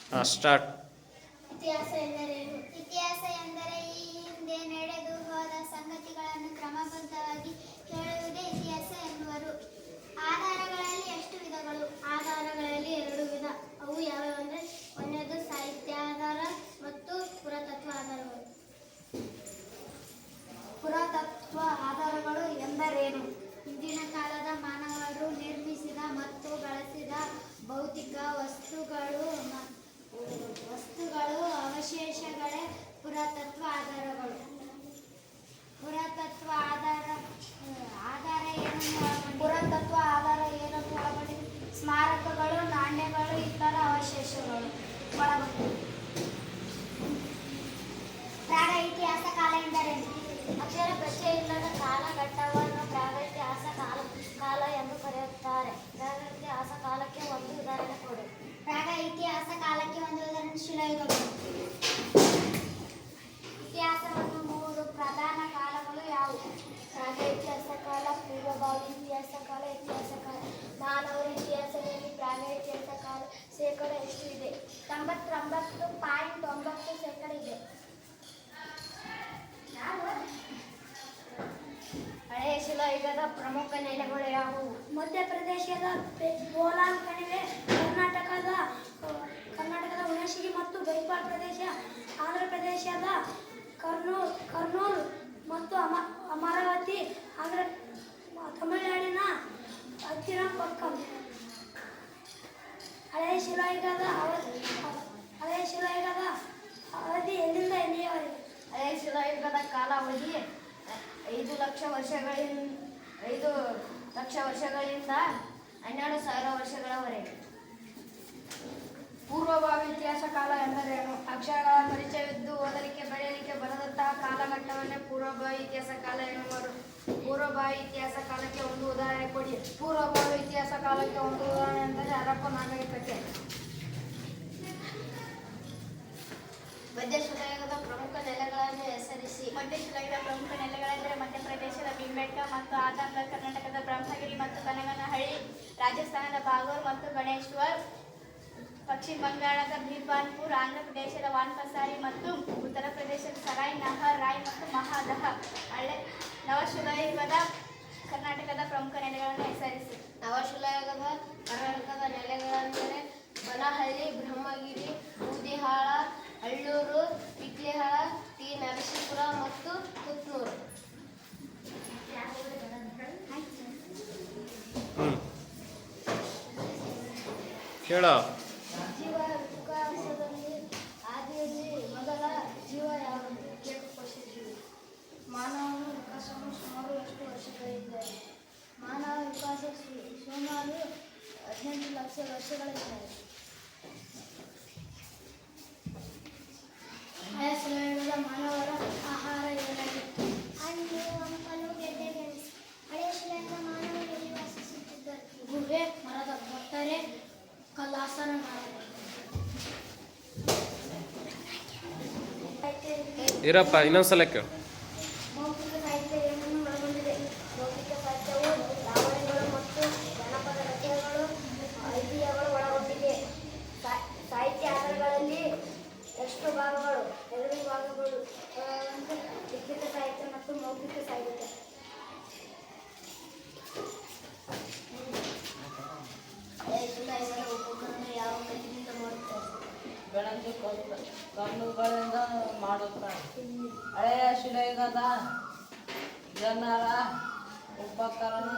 Start. ಇತಿಹಾಸ ಎಂದರೇನು? ಇತಿಹಾಸ ಎಂದರೆ ಈ ಹಿಂದೆ ನಡೆದು ಹೋದ ಸಂಗತಿಗಳನ್ನು ಕ್ರಮಬದ್ಧವಾಗಿ ಹೇಳುವುದೇ ಇತಿಹಾಸ ಎನ್ನುವರು. ಆಧಾರಗಳಲ್ಲಿ ಎಷ್ಟು ವಿಧಗಳು? ಆಧಾರಗಳಲ್ಲಿ ಎರಡು ವಿಧ. ಅವು ಯಾವ್ಯಾವೆಂದರೆ, ಒಂದನೇದು ಸಾಹಿತ್ಯಾಧಾರ ಮತ್ತು ಪುರಾತತ್ವ ಆಧಾರಗಳು. ಪುರಾತತ್ವ ಆಧಾರಗಳು ಎಂದರೇನು? ಹಿಂದಿನ ಕಾಲದ ಮಾನವರು ನಿರ್ಮಿಸಿದ ಮತ್ತು ಬಳಸಿದ ಭೌತಿಕ ವಸ್ತುಗಳು ಅವಶೇಷಗಳೇ ಪುರಾತತ್ವ ಆಧಾರಗಳು. ಪುರಾತತ್ವ ಆಧಾರ ಏನನ್ನು ಒಳಗೊಂಡಿದೆ? ಸ್ಮಾರಕಗಳು, ನಾಣ್ಯಗಳು, ಇತರ ಅವಶೇಷಗಳು ಒಳಗೊಂಡಿದೆ. ಪ್ರಾಗೈತಿಹಾಸ ಕಾಲ ಎಂದರೇನು? ಅಕ್ಷರ ಪ್ರಶ್ನೆ ಇಲ್ಲದ ಕಾಲಘಟ್ಟವನ್ನು ಪ್ರಾಗೈತಿಹಾಸ ಕಾಲ ಎಂದು ಕರೆಯುತ್ತಾರೆ. ಪ್ರಾಗೈತಿಹಾಸ ಕಾಲಕ್ಕೆ ಒಂದು ಉದಾಹರಣೆ ಕೊಡಿ. ಪ್ರಾಗೈತಿಹಾಸ ಕಾಲಕ್ಕೆ ಒಂದು ಉದಾಹರಣೆ ಶಿಲಾಯುಗಗಳು. ಇತಿಹಾಸವನ್ನು ಮೂರು ಪ್ರಧಾನ ಕಾಲಗಳು ಯಾವುವು? ಪ್ರಾಗೈತಿಹಾಸ ಕಾಲ, ಪೂರ್ವಭಾವಿ ಇತಿಹಾಸ ಕಾಲ, ಇತಿಹಾಸ ಕಾಲ. ಮಾನವರ ಇತಿಹಾಸದಲ್ಲಿ ಪ್ರಾಗೈತಿಹಾಸ ಕಾಲ ಶೇಕಡ ಎಷ್ಟು ಇದೆ? 99.9% ಇದೆ. ಹಳೆಯ ಶಿಲಾಯುಗದ ಪ್ರಮುಖ ನೆಲೆಗಳು ಯಾವುವು? ಮಧ್ಯಪ್ರದೇಶದ ಬೋಲಾನ್ ಕಣಿವೆ, ಕರ್ನಾಟಕದ ಹುಣಸಗಿ ಮತ್ತು ಬೈಪಾಲ್ ಪ್ರದೇಶ, ಆಂಧ್ರ ಪ್ರದೇಶದ ಕರ್ನೂಲ್ ಮತ್ತು ಅಮರಾವತಿ, ತಮಿಳುನಾಡಿನ ಅತ್ತಿರಪಕ್ಕಂ. ಹಳೆಯ ಶಿಲಾಯುಗದ ಅವಧಿ ಎಲ್ಲಿಂದ ಎಲ್ಲಿಯವರೆಗೆ? ಹಳೆಯ ಶಿಲಾಯುಗದ ಕಾಲಾವಧಿ 5 ಲಕ್ಷ ವರ್ಷಗಳಿಂದ 12,000 ವರ್ಷಗಳವರೆಗೆ. ಪೂರ್ವಭಾವಿ ಇತಿಹಾಸ ಕಾಲ ಎಂದರೇನು? ಅಕ್ಷರಗಳ ಪರಿಚಯವಿದ್ದು ಓದಲಿಕ್ಕೆ ಬರೆಯಲಿಕ್ಕೆ ಬರದಂತಹ ಕಾಲಘಟ್ಟವನ್ನೇ ಪೂರ್ವಭಾವಿ ಇತಿಹಾಸ ಕಾಲ ಎನ್ನುವರು. ಪೂರ್ವಭಾವಿ ಇತಿಹಾಸ ಕಾಲಕ್ಕೆ ಒಂದು ಉದಾಹರಣೆ ಕೊಡಿ. ಪೂರ್ವಭಾವಿ ಇತಿಹಾಸ ಕಾಲಕ್ಕೆ ಒಂದು ಉದಾಹರಣೆ ಎಂದರೆ ಹರಪ್ಪ ನಾಗರಿಕತೆ. ಮಧ್ಯಶಿಲಾಯುಗದ ಪ್ರಮುಖ ನೆಲೆಗಳನ್ನು ಹೆಸರಿಸಿ. ಮಧ್ಯಶಿಲಾಯುಗದ ಪ್ರಮುಖ ನೆಲೆಗಳೆಂದರೆ ಮಧ್ಯಪ್ರದೇಶದ ಭೀಮ್ಬೆಟ್ಟ ಮತ್ತು ಆತಂಕ, ಕರ್ನಾಟಕದ ಬ್ರಹ್ಮಗಿರಿ ಮತ್ತು ಕನಗನಹಳ್ಳಿ, ರಾಜಸ್ಥಾನದ ಬಾಗೋರ್ ಮತ್ತು ಗಣೇಶ್ವರ್, ಪಶ್ಚಿಮ ಬಂಗಾಳದ ಭೀರ್ಬಾನ್ಪುರ್, ಆಂಧ್ರ ಪ್ರದೇಶದ ವಾನ್ಪಸಾರಿ ಮತ್ತು ಉತ್ತರ ಪ್ರದೇಶದ ಸರಾಯ್ ನಹರ್ ರಾಯ್ ಮತ್ತು ಮಹಾದಹ. ನವಶಿಲಾಯುಗದ ಕರ್ನಾಟಕದ ಪ್ರಮುಖ ನೆಲೆಗಳನ್ನು ಹೆಸರಿಸಿ. ನವಶಿಲಾಯುಗದ ಕರ್ನಾಟಕದ ನೆಲೆಗಳೆಂದರೆ ಬನಹಳ್ಳಿ, ಬ್ರಹ್ಮಗಿರಿ, ಬೂದಿಹಾಳ, ಅಳ್ಳೂರು, ಇಟ್ಲಿಹಾಳ, ಟಿ. ನರಸೀಪುರ ಮತ್ತು ಕುತ್ನೂರು. ಕೇಳೋ. ಜೀವ ವಿಕಾಸದಲ್ಲಿ ಆದಿಯಲ್ಲಿ ಮೊದಲ ಜೀವ ಯಾವುದು? ಏಕಕೋಶ ಜೀವಿ. ಮಾನವನ ವಿಕಾಸವನ್ನು ಸುಮಾರು ಎಷ್ಟು ವರ್ಷಗಳಿದ್ದಾರೆ? ಮಾನವ ವಿಕಾಸ ಸುಮಾರು 18 ಲಕ್ಷ ವರ್ಷಗಳಿದ್ದಾರೆ. ಹಳೆಯ ಶಿಲಾಯುಗದ ಮಾನವರ ಆಹಾರ ಏನಾಗಿತ್ತು? ಹಣ್ಣು, ಹಂಪಲು, ಗೆಡ್ಡೆ, ಗೆಣಸು. ಹಳೆಯ ಶಿಲಾಯುಗದ ಮಾನವರು ಎಲ್ಲಿ ವಾಸಿಸುತ್ತಿದ್ದರು? ಗುಹೆ, ಮರದ ಕೊಟ್ಟರೆ, ಕಲ್ಲಾಸನ ಮಾಡಲು. ಇರಪ್ಪ, ಇನ್ನೊಂದ್ಸಲ ಕೇಳು. ಮೌಖಿಕ ಸಾಹಿತ್ಯ ಏನನ್ನು ಒಳಗೊಂಡಿದೆ? ಮೌಖಿಕ ಸಾಹಿತ್ಯವು ಲಾವಣಿಗಳು ಮತ್ತು ಜನಪದ ರಚನೆಗಳು, ಐತಿಹ್ಯಗಳು ಒಳಗೊಂಡಿದೆ. ಸಾಹಿತ್ಯ ಆಧಾರಗಳಲ್ಲಿ ಎಷ್ಟು ಭಾಗಗಳು? 2 ಭಾಗಗಳು. ಲಿಖಿತ ಸಾಹಿತ್ಯ ಮತ್ತು ಮೌಖಿಕ ಸಾಹಿತ್ಯ. ಹಳೆಯ ಶಿಲಾಯುಗದ ಉಪಕರಣ ಯಾವ ಕಲ್ಲಿನಿಂದ ಮಾಡುತ್ತಾರೆ? ಬೆಳಂದು ಕಲ್ಲುಗಳಿಂದ ಮಾಡುತ್ತಾರೆ. ಹಳೆಯ ಶಿಲಾಯುಗದ ಜನರ ಉಪಕರಣ